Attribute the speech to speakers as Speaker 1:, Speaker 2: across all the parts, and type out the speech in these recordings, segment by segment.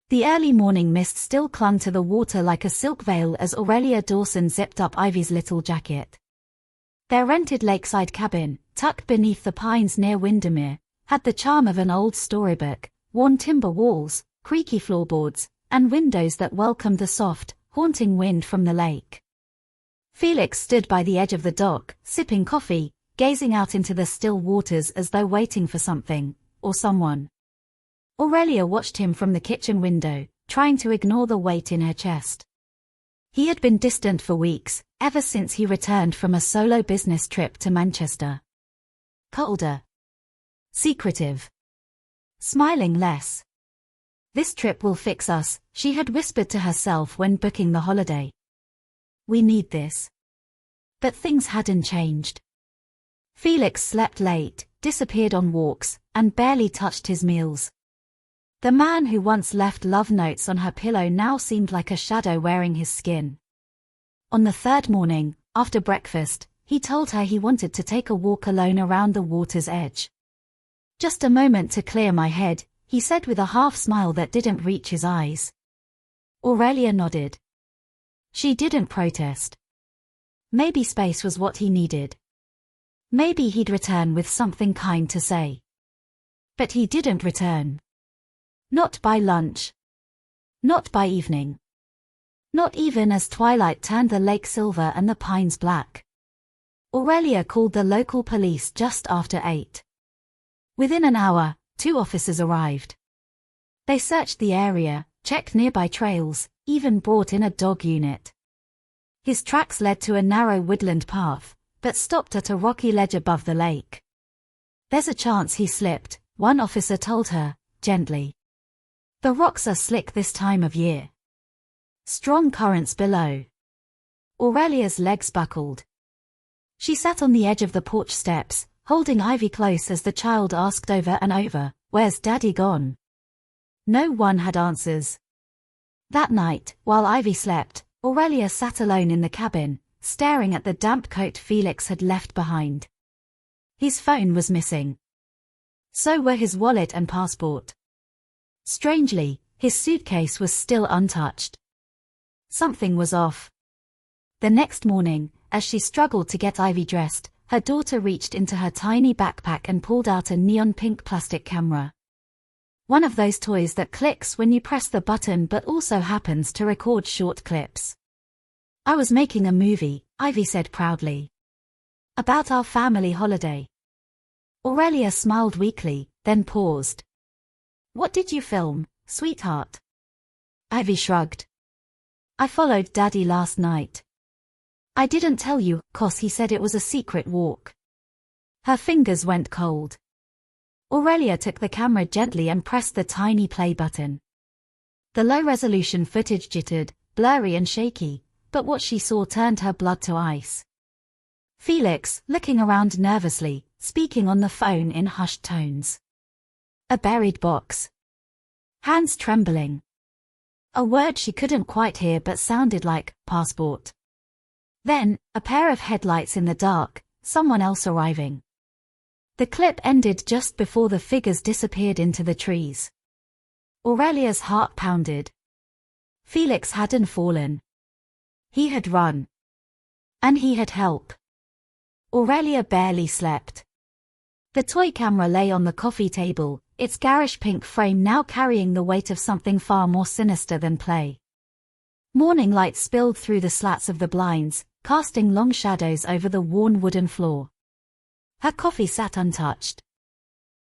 Speaker 1: The early morning mist still clung to the water like a silk veil as Aurelia Dawson zipped up Ivy's little jacket. Their rented lakeside cabin, tucked beneath the pines near Windermere, had the charm of an old storybook, worn timber walls, creaky floorboards, and windows that welcomed the soft, haunting wind from the lake. Felix stood by the edge of the dock, sipping coffee, gazing out into the still waters as though waiting for something, or someone. Aurelia watched him from the kitchen window, trying to ignore the weight in her chest. He had been distant for weeks, ever since he returned from a solo business trip to Manchester. Colder. Secretive. Smiling less. "This trip will fix us," she had whispered to herself when booking the holiday. "We need this." But things hadn't changed. Felix slept late, disappeared on walks, and barely touched his meals. The man who once left love notes on her pillow now seemed like a shadow wearing his skin. On the third morning, after breakfast, he told her he wanted to take a walk alone around the water's edge. "Just a moment to clear my head," he said with a half-smile that didn't reach his eyes. Aurelia nodded. She didn't protest. Maybe space was what he needed. Maybe he'd return with something kind to say. But he didn't return. Not by lunch. Not by evening. Not even as twilight turned the lake silver and the pines black. Aurelia called the local police just after 8. Within an hour, 2 officers arrived. They searched the area, checked nearby trails, even brought in a dog unit. His tracks led to a narrow woodland path, but stopped at a rocky ledge above the lake. "There's a chance he slipped," one officer told her, gently. "The rocks are slick this time of year. Strong currents below." Aurelia's legs buckled. She sat on the edge of the porch steps, holding Ivy close as the child asked over and over, "Where's Daddy gone?" No one had answers. That night, while Ivy slept, Aurelia sat alone in the cabin, staring at the damp coat Felix had left behind. His phone was missing. So were his wallet and passport. Strangely, his suitcase was still untouched. Something was off. The next morning, as she struggled to get Ivy dressed, her daughter reached into her tiny backpack and pulled out a neon-pink plastic camera. One of those toys that clicks when you press the button but also happens to record short clips. "I was making a movie," Ivy said proudly. "About our family holiday." Aurelia smiled weakly, then paused. "What did you film, sweetheart?" Ivy shrugged. "I followed Daddy last night. I didn't tell you, 'cause he said it was a secret walk." Her fingers went cold. Aurelia took the camera gently and pressed the tiny play button. The low-resolution footage jittered, blurry and shaky, but what she saw turned her blood to ice. Felix, looking around nervously, speaking on the phone in hushed tones. A buried box. Hands trembling. A word she couldn't quite hear but sounded like, "passport." Then, a pair of headlights in the dark, someone else arriving. The clip ended just before the figures disappeared into the trees. Aurelia's heart pounded. Felix hadn't fallen. He had run. And he had help. Aurelia barely slept. The toy camera lay on the coffee table, its garish pink frame now carrying the weight of something far more sinister than play. Morning light spilled through the slats of the blinds, casting long shadows over the worn wooden floor. Her coffee sat untouched.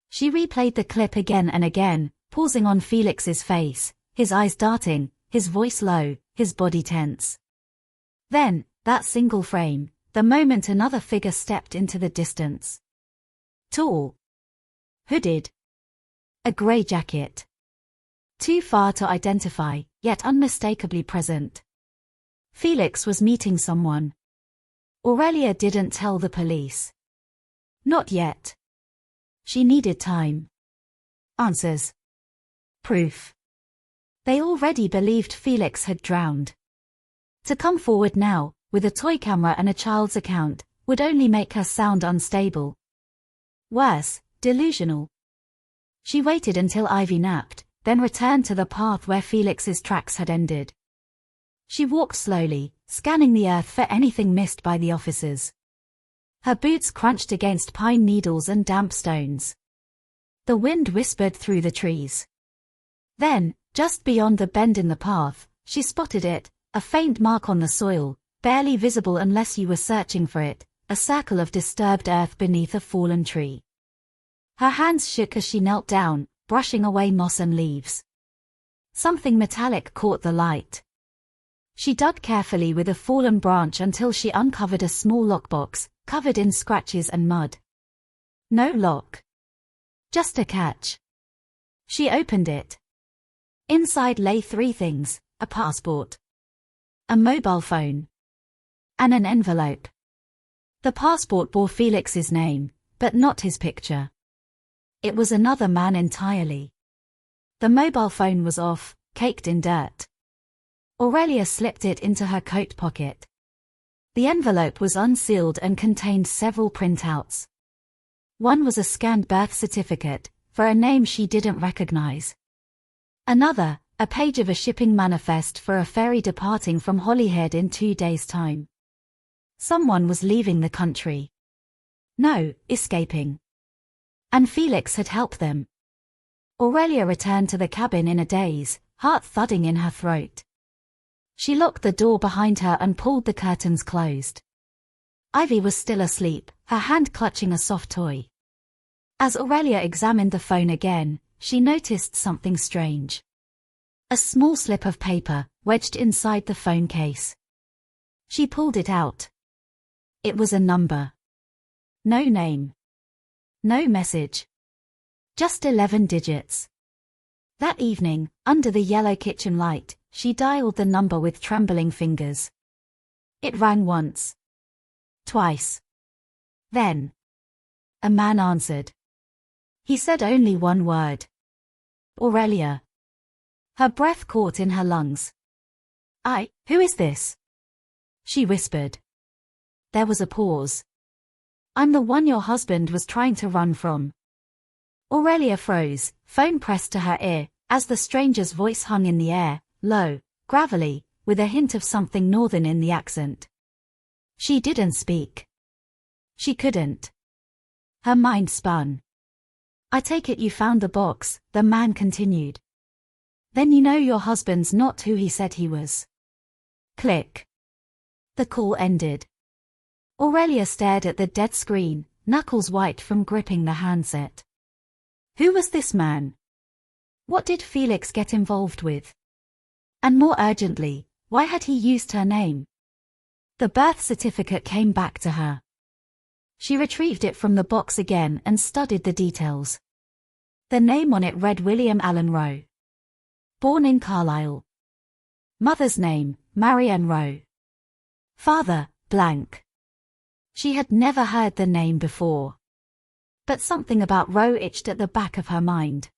Speaker 1: She replayed the clip again and again, pausing on Felix's face, his eyes darting, his voice low, his body tense. Then, that single frame, the moment another figure stepped into the distance. Tall. Hooded. A grey jacket. Too far to identify, yet unmistakably present. Felix was meeting someone. Aurelia didn't tell the police. Not yet. She needed time. Answers. Proof. They already believed Felix had drowned. To come forward now, with a toy camera and a child's account, would only make her sound unstable. Worse, delusional. She waited until Ivy napped, then returned to the path where Felix's tracks had ended. She walked slowly, scanning the earth for anything missed by the officers. Her boots crunched against pine needles and damp stones. The wind whispered through the trees. Then, just beyond the bend in the path, she spotted it, a faint mark on the soil, barely visible unless you were searching for it, a circle of disturbed earth beneath a fallen tree. Her hands shook as she knelt down, brushing away moss and leaves. Something metallic caught the light. She dug carefully with a fallen branch until she uncovered a small lockbox, covered in scratches and mud. No lock. Just a catch. She opened it. Inside lay 3 things, a passport, a mobile phone, and an envelope. The passport bore Felix's name, but not his picture. It was another man entirely. The mobile phone was off, caked in dirt. Aurelia slipped it into her coat pocket. The envelope was unsealed and contained several printouts. One was a scanned birth certificate, for a name she didn't recognize. Another, a page of a shipping manifest for a ferry departing from Holyhead in 2 days' time. Someone was leaving the country. No, escaping. And Felix had helped them. Aurelia returned to the cabin in a daze, heart thudding in her throat. She locked the door behind her and pulled the curtains closed. Ivy was still asleep, her hand clutching a soft toy. As Aurelia examined the phone again, she noticed something strange. A small slip of paper, wedged inside the phone case. She pulled it out. It was a number. No name. No message. Just 11 digits. That evening, under the yellow kitchen light, she dialed the number with trembling fingers. It rang once. Twice. Then. A man answered. He said only one word. Aurelia. Her breath caught in her lungs. Who is this? She whispered. There was a pause. I'm the one your husband was trying to run from. Aurelia froze, phone pressed to her ear, as the stranger's voice hung in the air, low, gravelly, with a hint of something northern in the accent. She didn't speak. She couldn't. Her mind spun. I take it you found the box, the man continued. Then you know your husband's not who he said he was. Click. The call ended. Aurelia stared at the dead screen, knuckles white from gripping the handset. Who was this man? What did Felix get involved with? And more urgently, why had he used her name? The birth certificate came back to her. She retrieved it from the box again and studied the details. The name on it read William Allen Rowe. Born in Carlisle. Mother's name, Marianne Rowe. Father, blank. She had never heard the name before. But something about Rowe itched at the back of her mind.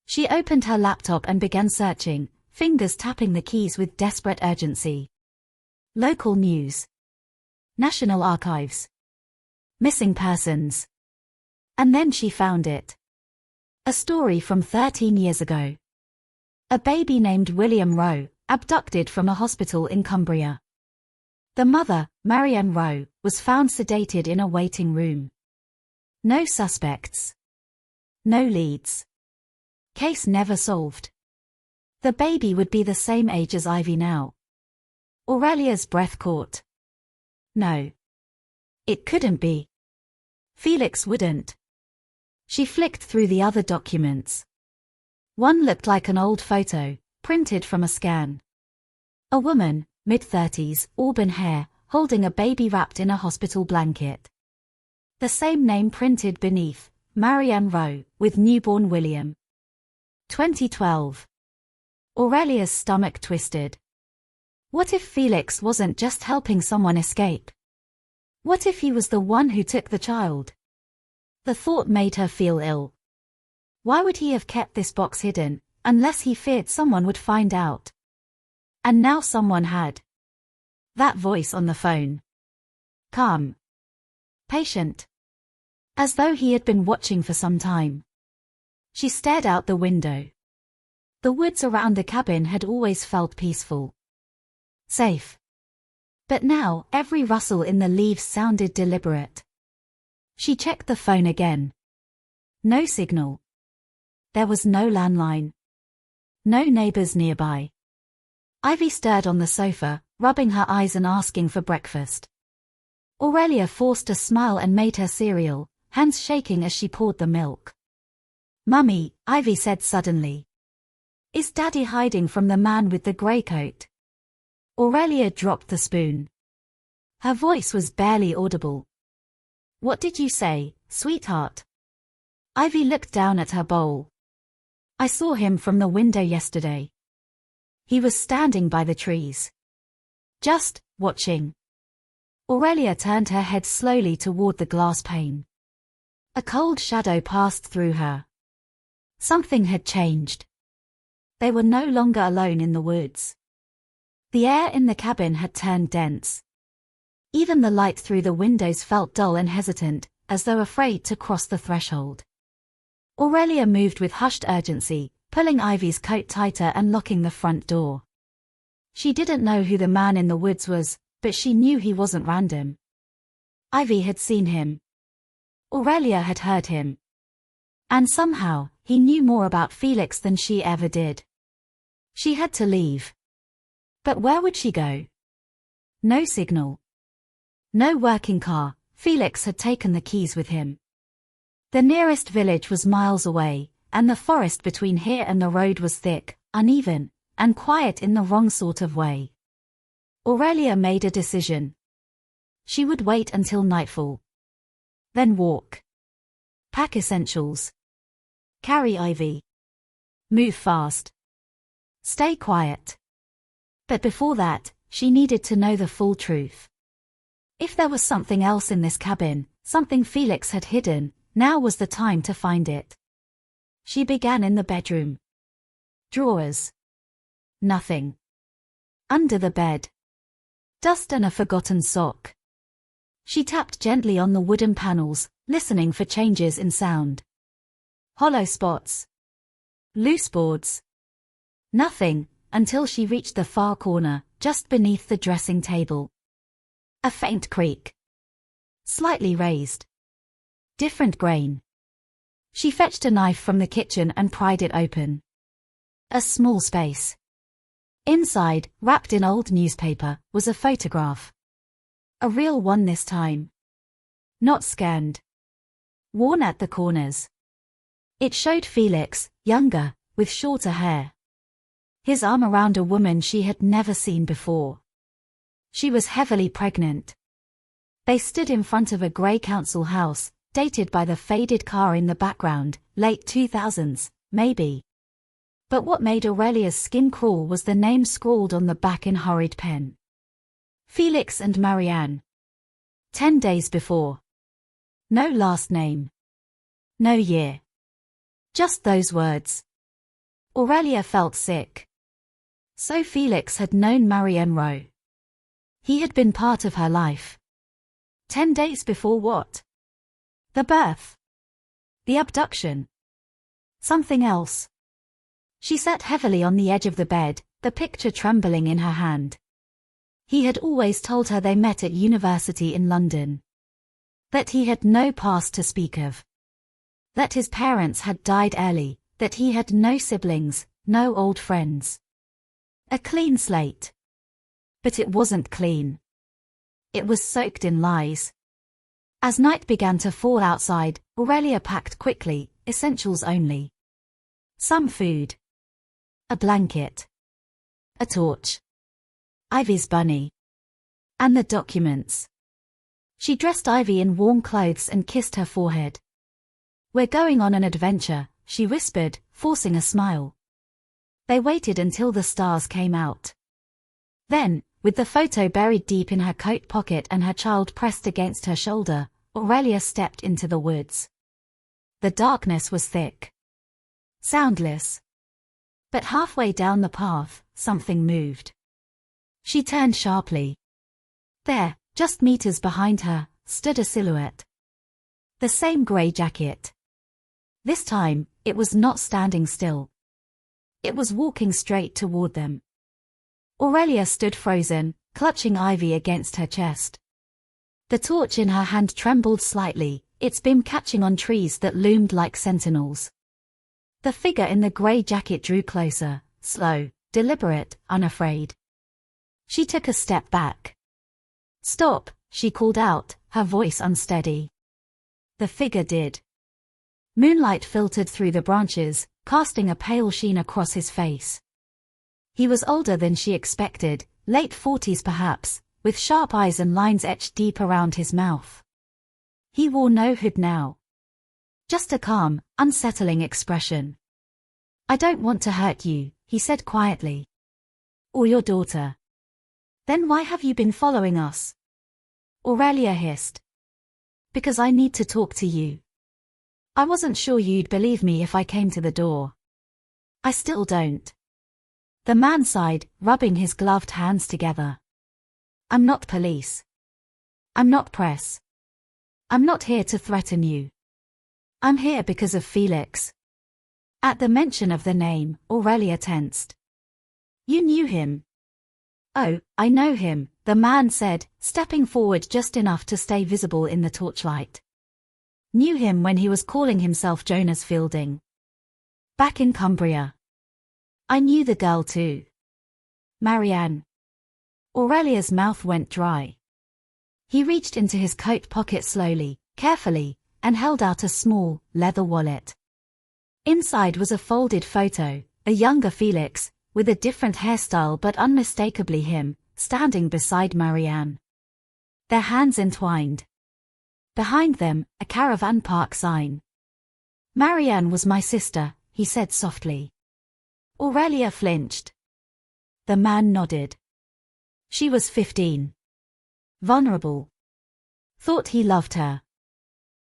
Speaker 1: She opened her laptop and began searching, fingers tapping the keys with desperate urgency. Local news. National Archives. Missing persons. And then she found it. A story from 13 years ago. A baby named William Rowe, abducted from a hospital in Cumbria. The mother, Marianne Rowe, was found sedated in a waiting room. No suspects. No leads. Case never solved. The baby would be the same age as Ivy now. Aurelia's breath caught. No. It couldn't be. Felix wouldn't. She flicked through the other documents. One looked like an old photo, printed from a scan. A woman, mid-30s, auburn hair, holding a baby wrapped in a hospital blanket. The same name printed beneath, Marianne Rowe, with newborn William. 2012. Aurelia's stomach twisted. What if Felix wasn't just helping someone escape? What if he was the one who took the child? The thought made her feel ill. Why would he have kept this box hidden, unless he feared someone would find out? And now someone had. That voice on the phone. Calm. Patient. As though he had been watching for some time. She stared out the window. The woods around the cabin had always felt peaceful. Safe. But now, every rustle in the leaves sounded deliberate. She checked the phone again. No signal. There was no landline. No neighbors nearby. Ivy stirred on the sofa, rubbing her eyes and asking for breakfast. Aurelia forced a smile and made her cereal, hands shaking as she poured the milk. "Mummy," Ivy said suddenly. "Is Daddy hiding from the man with the grey coat?" Aurelia dropped the spoon. Her voice was barely audible. "What did you say, sweetheart?" Ivy looked down at her bowl. "I saw him from the window yesterday. He was standing by the trees. Just watching." Aurelia turned her head slowly toward the glass pane. A cold shadow passed through her. Something had changed. They were no longer alone in the woods. The air in the cabin had turned dense. Even the light through the windows felt dull and hesitant, as though afraid to cross the threshold. Aurelia moved with hushed urgency, pulling Ivy's coat tighter and locking the front door. She didn't know who the man in the woods was, but she knew he wasn't random. Ivy had seen him. Aurelia had heard him. And somehow, he knew more about Felix than she ever did. She had to leave. But where would she go? No signal. No working car. Felix had taken the keys with him. The nearest village was miles away, and the forest between here and the road was thick, uneven, and quiet in the wrong sort of way. Aurelia made a decision. She would wait until nightfall. Then walk. Pack essentials. Carry Ivy. Move fast. Stay quiet. But before that, she needed to know the full truth. If there was something else in this cabin, something Felix had hidden, now was the time to find it. She began in the bedroom. Drawers. Nothing. Under the bed. Dust and a forgotten sock. She tapped gently on the wooden panels, listening for changes in sound. Hollow spots. Loose boards. Nothing, until she reached the far corner, just beneath the dressing table. A faint creak. Slightly raised. Different grain. She fetched a knife from the kitchen and pried it open. A small space. Inside, wrapped in old newspaper, was a photograph. A real one this time. Not scanned. Worn at the corners. It showed Felix, younger, with shorter hair. His arm around a woman she had never seen before. She was heavily pregnant. They stood in front of a grey council house, dated by the faded car in the background, late 2000s, maybe. But what made Aurelia's skin crawl was the name scrawled on the back in hurried pen. Felix and Marianne. 10 days before. No last name. No year. Just those words. Aurelia felt sick. So Felix had known Marianne Rowe. He had been part of her life. 10 days before what? The birth. The abduction. Something else. She sat heavily on the edge of the bed, the picture trembling in her hand. He had always told her they met at university in London. That he had no past to speak of. That his parents had died early, that he had no siblings, no old friends. A clean slate. But it wasn't clean. It was soaked in lies. As night began to fall outside, Aurelia packed quickly, essentials only. Some food. A blanket. A torch. Ivy's bunny. And the documents. She dressed Ivy in warm clothes and kissed her forehead. "We're going on an adventure," she whispered, forcing a smile. They waited until the stars came out. Then, with the photo buried deep in her coat pocket and her child pressed against her shoulder, Aurelia stepped into the woods. The darkness was thick. Soundless. But halfway down the path, something moved. She turned sharply. There, just meters behind her, stood a silhouette. The same grey jacket. This time, it was not standing still. It was walking straight toward them. Aurelia stood frozen, clutching Ivy against her chest. The torch in her hand trembled slightly, its beam catching on trees that loomed like sentinels. The figure in the grey jacket drew closer, slow, deliberate, unafraid. She took a step back. "Stop," she called out, her voice unsteady. The figure did. Moonlight filtered through the branches, casting a pale sheen across his face. He was older than she expected, late 40s perhaps, with sharp eyes and lines etched deep around his mouth. He wore no hood now. Just a calm, unsettling expression. "I don't want to hurt you," he said quietly. "Or your daughter." "Then why have you been following us?" Aurelia hissed. "Because I need to talk to you. I wasn't sure you'd believe me if I came to the door. I still don't." The man sighed, rubbing his gloved hands together. "I'm not police. I'm not press. I'm not here to threaten you. I'm here because of Felix." At the mention of the name, Aurelia tensed. "You knew him?" "Oh, I know him," the man said, stepping forward just enough to stay visible in the torchlight. "Knew him when he was calling himself Jonas Fielding. Back in Cumbria. I knew the girl too. Marianne." Aurelia's mouth went dry. He reached into his coat pocket slowly, carefully, and held out a small, leather wallet. Inside was a folded photo, a younger Felix, with a different hairstyle but unmistakably him, standing beside Marianne. Their hands entwined. Behind them, a caravan park sign. "Marianne was my sister," he said softly. Aurelia flinched. The man nodded. She was 15. Vulnerable. Thought he loved her.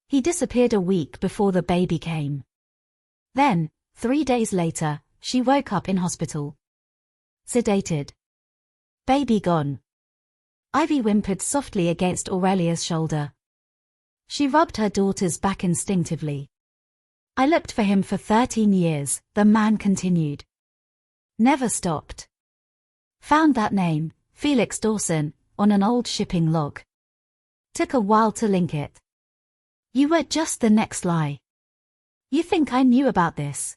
Speaker 1: He disappeared a week before the baby came. Then, 3 days later, she woke up in hospital. Sedated. Baby gone. Ivy whimpered softly against Aurelia's shoulder. She rubbed her daughter's back instinctively. "I looked for him for 13 years, the man continued. Never stopped. Found that name, Felix Dawson, on an old shipping log. Took a while to link it. You were just the next lie. You think I knew about this?"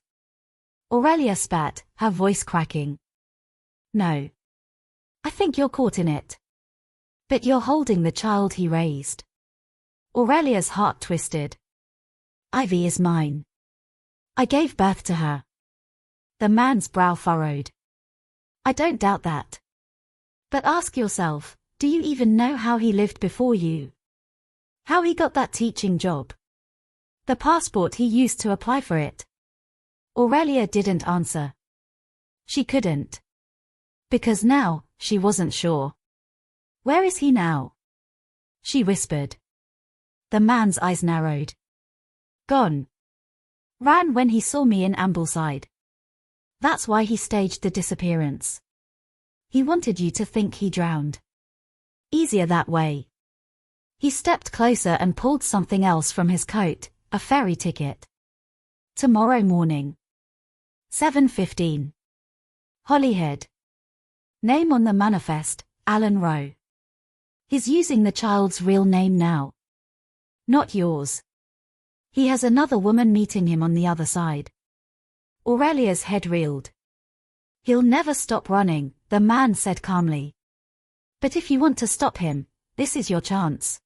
Speaker 1: Aurelia spat, her voice cracking. "No. I think you're caught in it. But you're holding the child he raised." Aurelia's heart twisted. "Ivy is mine. I gave birth to her." The man's brow furrowed. "I don't doubt that. But ask yourself, do you even know how he lived before you? How he got that teaching job? The passport he used to apply for it?" Aurelia didn't answer. She couldn't. Because now, she wasn't sure. "Where is he now?" she whispered. The man's eyes narrowed. "Gone. Ran when he saw me in Ambleside. That's why he staged the disappearance. He wanted you to think he drowned. Easier that way." He stepped closer and pulled something else from his coat, a ferry ticket. "Tomorrow morning. 7:15. Holyhead. Name on the manifest, Alan Rowe. He's using the child's real name now. Not yours. He has another woman meeting him on the other side." Aurelia's head reeled. "He'll never stop running," the man said calmly. "But if you want to stop him, this is your chance."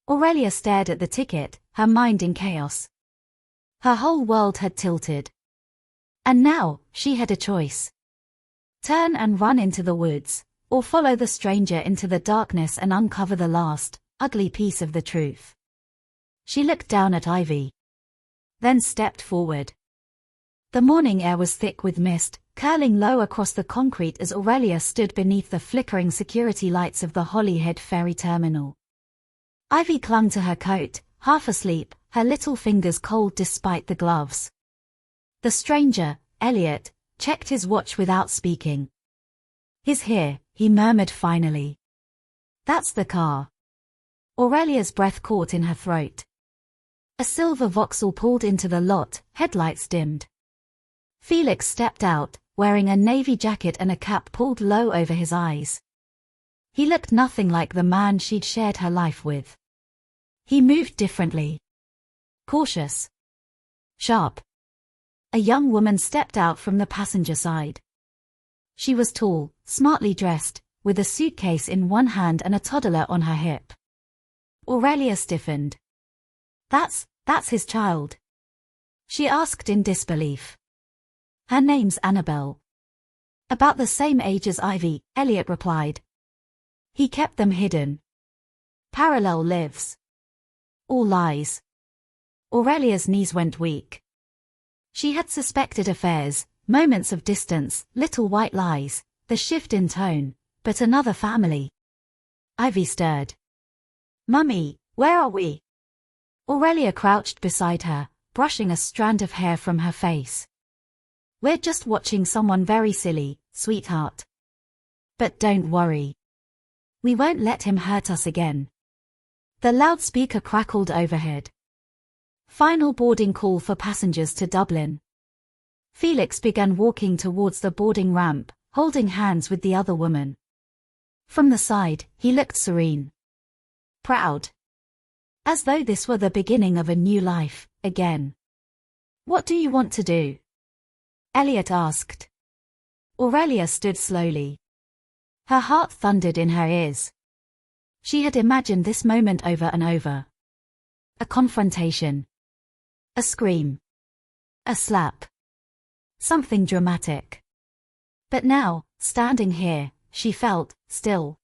Speaker 1: Aurelia stared at the ticket, her mind in chaos. Her whole world had tilted. And now, she had a choice. Turn and run into the woods, or follow the stranger into the darkness and uncover the last, ugly piece of the truth. She looked down at Ivy. Then stepped forward. The morning air was thick with mist, curling low across the concrete as Aurelia stood beneath the flickering security lights of the Holyhead ferry terminal. Ivy clung to her coat, half asleep, her little fingers cold despite the gloves. The stranger, Elliot, checked his watch without speaking. "He's here," he murmured finally. "That's the car." Aurelia's breath caught in her throat. A silver Vauxhall pulled into the lot, headlights dimmed. Felix stepped out, wearing a navy jacket and a cap pulled low over his eyes. He looked nothing like the man she'd shared her life with. He moved differently. Cautious. Sharp. A young woman stepped out from the passenger side. She was tall, smartly dressed, with a suitcase in one hand and a toddler on her hip. Aurelia stiffened. That's his child?" she asked in disbelief. "Her name's Annabelle." "About the same age as Ivy," Elliot replied. "He kept them hidden." "Parallel lives." "All lies." Aurelia's knees went weak. She had suspected affairs, moments of distance, little white lies, the shift in tone, but another family. Ivy stirred. "Mummy, where are we?" Aurelia crouched beside her, brushing a strand of hair from her face. "We're just watching someone very silly, sweetheart. But don't worry. We won't let him hurt us again." The loudspeaker crackled overhead. Final boarding call for passengers to Dublin. Felix began walking towards the boarding ramp, holding hands with the other woman. From the side, he looked serene. Proud. As though this were the beginning of a new life, again. "What do you want to do?" Elliot asked. Aurelia stood slowly. Her heart thundered in her ears. She had imagined this moment over and over. A confrontation. A scream. A slap. Something dramatic. But now, standing here, she felt, still.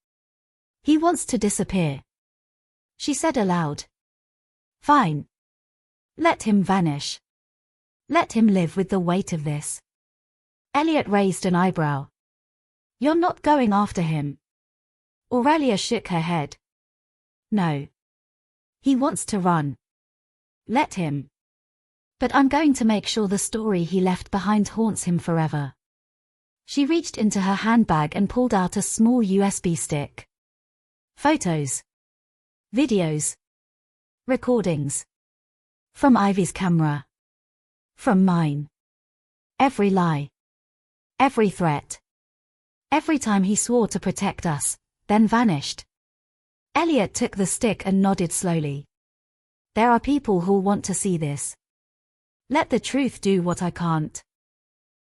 Speaker 1: "He wants to disappear," she said aloud. "Fine. Let him vanish. Let him live with the weight of this." Elliot raised an eyebrow. "You're not going after him?" Aurelia shook her head. "No. He wants to run. Let him. But I'm going to make sure the story he left behind haunts him forever." She reached into her handbag and pulled out a small USB stick. Photos. Videos. Recordings. From Ivy's camera. From mine. Every lie. Every threat. Every time he swore to protect us, then vanished. Elliot took the stick and nodded slowly. "There are people who'll want to see this. Let the truth do what I can't."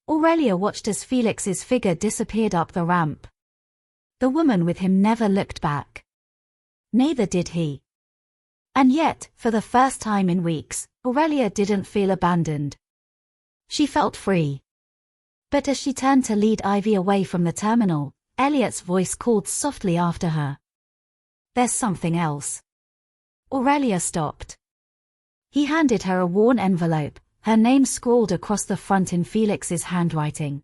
Speaker 1: Aurelia watched as Felix's figure disappeared up the ramp. The woman with him never looked back. Neither did he. And yet, for the first time in weeks, Aurelia didn't feel abandoned. She felt free. But as she turned to lead Ivy away from the terminal, Elliot's voice called softly after her. "There's something else." Aurelia stopped. He handed her a worn envelope, her name scrawled across the front in Felix's handwriting.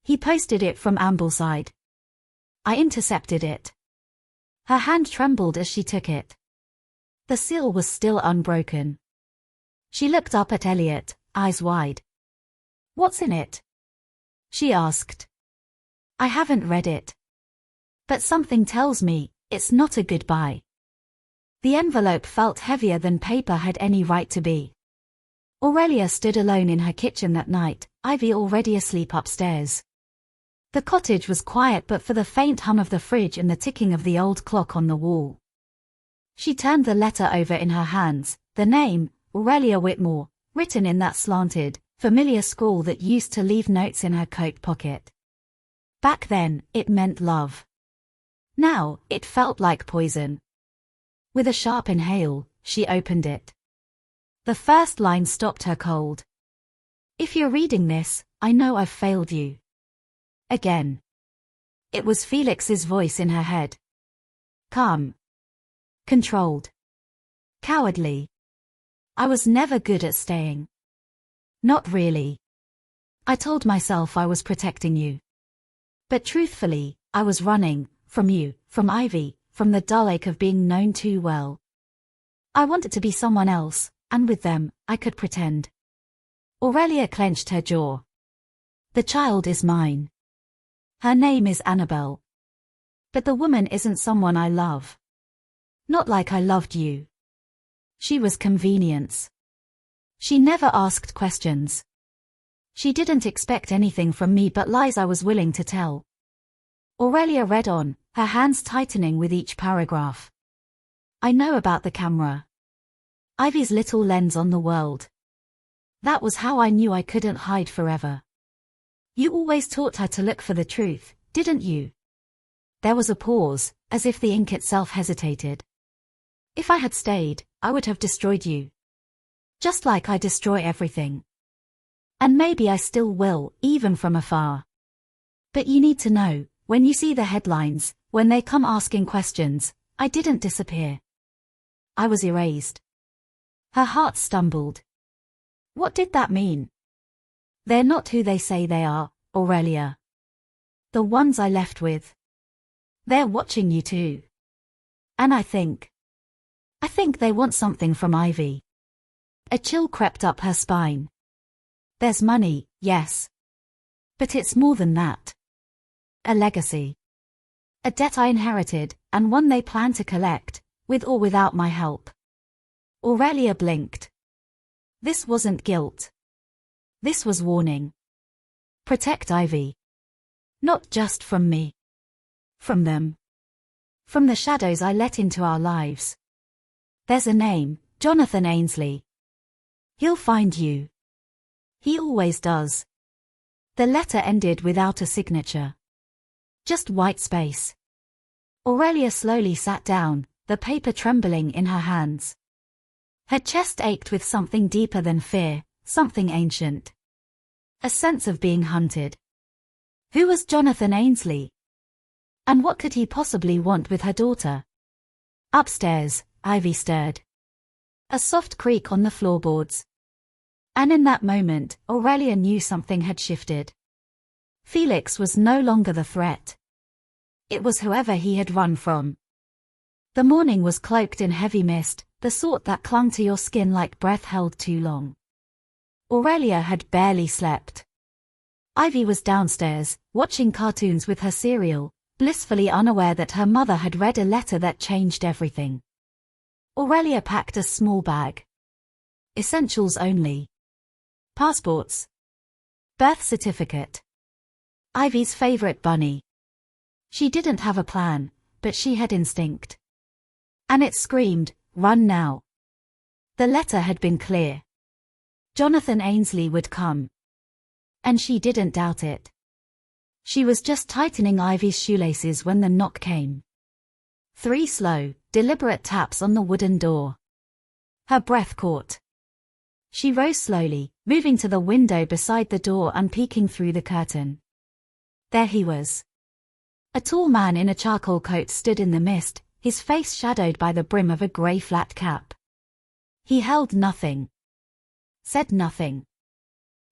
Speaker 1: He posted it from Ambleside. "I intercepted it." Her hand trembled as she took it. The seal was still unbroken. She looked up at Elliot, eyes wide. "What's in it?" she asked. "I haven't read it. But something tells me it's not a goodbye." The envelope felt heavier than paper had any right to be. Aurelia stood alone in her kitchen that night, Ivy already asleep upstairs. The cottage was quiet but for the faint hum of the fridge and the ticking of the old clock on the wall. She turned the letter over in her hands, the name, Aurelia Whitmore, written in that slanted, familiar scrawl that used to leave notes in her coat pocket. Back then, it meant love. Now, it felt like poison. With a sharp inhale, she opened it. The first line stopped her cold. "If you're reading this, I know I've failed you. Again." It was Felix's voice in her head. Calm. Controlled. Cowardly. "I was never good at staying. Not really. I told myself I was protecting you. But truthfully, I was running, from you, from Ivy, from the dull ache of being known too well. I wanted to be someone else, and with them, I could pretend." Aurelia clenched her jaw. "The child is mine. Her name is Annabelle. But the woman isn't someone I love. Not like I loved you. She was convenience. She never asked questions. She didn't expect anything from me but lies I was willing to tell. Aurelia read on, her hands tightening with each paragraph. I know about the camera. Ivy's little lens on the world. That was how I knew I couldn't hide forever. You always taught her to look for the truth, didn't you? There was a pause, as if the ink itself hesitated. If I had stayed, I would have destroyed you. Just like I destroy everything. And maybe I still will, even from afar. But you need to know, when you see the headlines, when they come asking questions, I didn't disappear. I was erased. Her heart stumbled. What did that mean? They're not who they say they are, Aurelia. The ones I left with. They're watching you too. And I think they want something from Ivy. A chill crept up her spine. There's money, yes. But it's more than that. A legacy. A debt I inherited, and one they plan to collect, with or without my help. Aurelia blinked. This wasn't guilt. This was warning. Protect Ivy. Not just from me. From them. From the shadows I let into our lives. There's a name, Jonathan Ainsley. He'll find you. He always does. The letter ended without a signature. Just white space. Aurelia slowly sat down, the paper trembling in her hands. Her chest ached with something deeper than fear, something ancient. A sense of being hunted. Who was Jonathan Ainsley? And what could he possibly want with her daughter? Upstairs, Ivy stirred. A soft creak on the floorboards. And in that moment, Aurelia knew something had shifted. Felix was no longer the threat. It was whoever he had run from. The morning was cloaked in heavy mist, the sort that clung to your skin like breath held too long. Aurelia had barely slept. Ivy was downstairs, watching cartoons with her cereal, blissfully unaware that her mother had read a letter that changed everything. Aurelia packed a small bag. Essentials only. Passports. Birth certificate. Ivy's favorite bunny. She didn't have a plan, but she had instinct. And it screamed, run now. The letter had been clear. Jonathan Ainsley would come. And she didn't doubt it. She was just tightening Ivy's shoelaces when the knock came. 3 slow, deliberate taps on the wooden door. Her breath caught. She rose slowly, moving to the window beside the door and peeking through the curtain. There he was. A tall man in a charcoal coat stood in the mist, his face shadowed by the brim of a grey flat cap. He held nothing. Said nothing.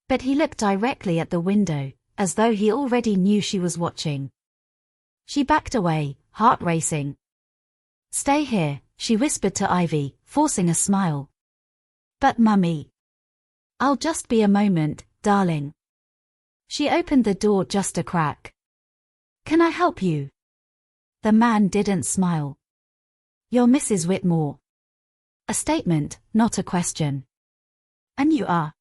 Speaker 1: But he looked directly at the window, as though he already knew she was watching. She backed away, heart racing. Stay here, she whispered to Ivy, forcing a smile. But Mummy. I'll just be a moment, darling. She opened the door just a crack. Can I help you? The man didn't smile. You're Mrs. Whitmore. A statement, not a question. And you are?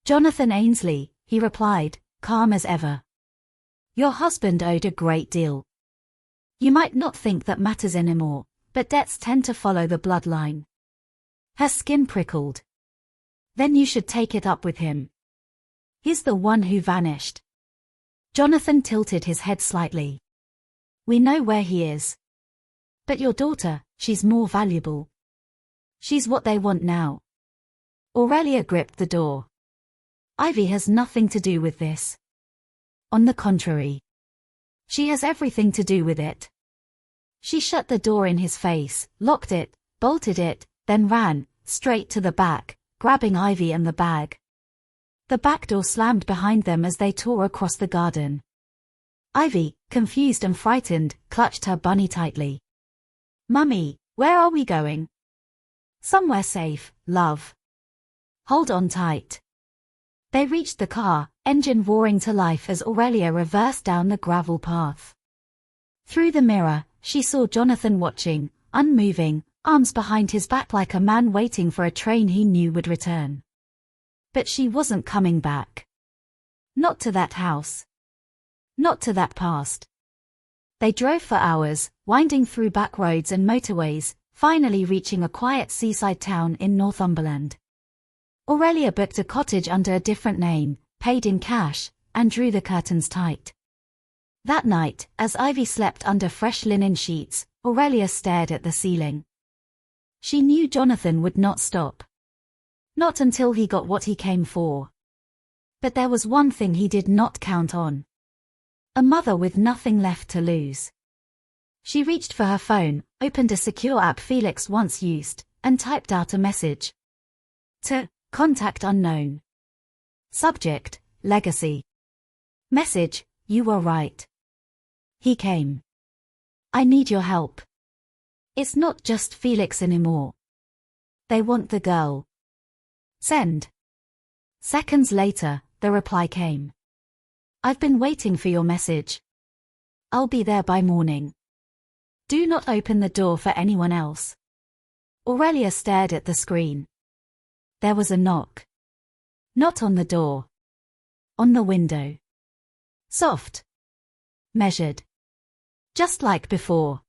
Speaker 1: Jonathan Ainsley, he replied, calm as ever. Your husband owed a great deal. You might not think that matters anymore, but debts tend to follow the bloodline. Her skin prickled. Then you should take it up with him. He's the one who vanished. Jonathan tilted his head slightly. We know where he is. But your daughter, she's more valuable. She's what they want now. Aurelia gripped the door. Ivy has nothing to do with this. On the contrary. She has everything to do with it. She shut the door in his face, locked it, bolted it, then ran, straight to the back, grabbing Ivy and the bag. The back door slammed behind them as they tore across the garden. Ivy, confused and frightened, clutched her bunny tightly. Mummy, where are we going? Somewhere safe, love. Hold on tight. They reached the car, engine roaring to life as Aurelia reversed down the gravel path. Through the mirror, she saw Jonathan watching, unmoving, arms behind his back like a man waiting for a train he knew would return. But she wasn't coming back. Not to that house. Not to that past. They drove for hours, winding through back roads and motorways, finally reaching a quiet seaside town in Northumberland. Aurelia booked a cottage under a different name, paid in cash, and drew the curtains tight. That night, as Ivy slept under fresh linen sheets, Aurelia stared at the ceiling. She knew Jonathan would not stop. Not until he got what he came for. But there was one thing he did not count on. A mother with nothing left to lose. She reached for her phone, opened a secure app Felix once used, and typed out a message. To contact unknown. Subject, legacy. Message, you were right. He came. I need your help. It's not just Felix anymore. They want the girl. Send. Seconds later, the reply came. I've been waiting for your message. I'll be there by morning. Do not open the door for anyone else. Aurelia stared at the screen. There was a knock. Not on the door. On the window. Soft. Measured. Just like before.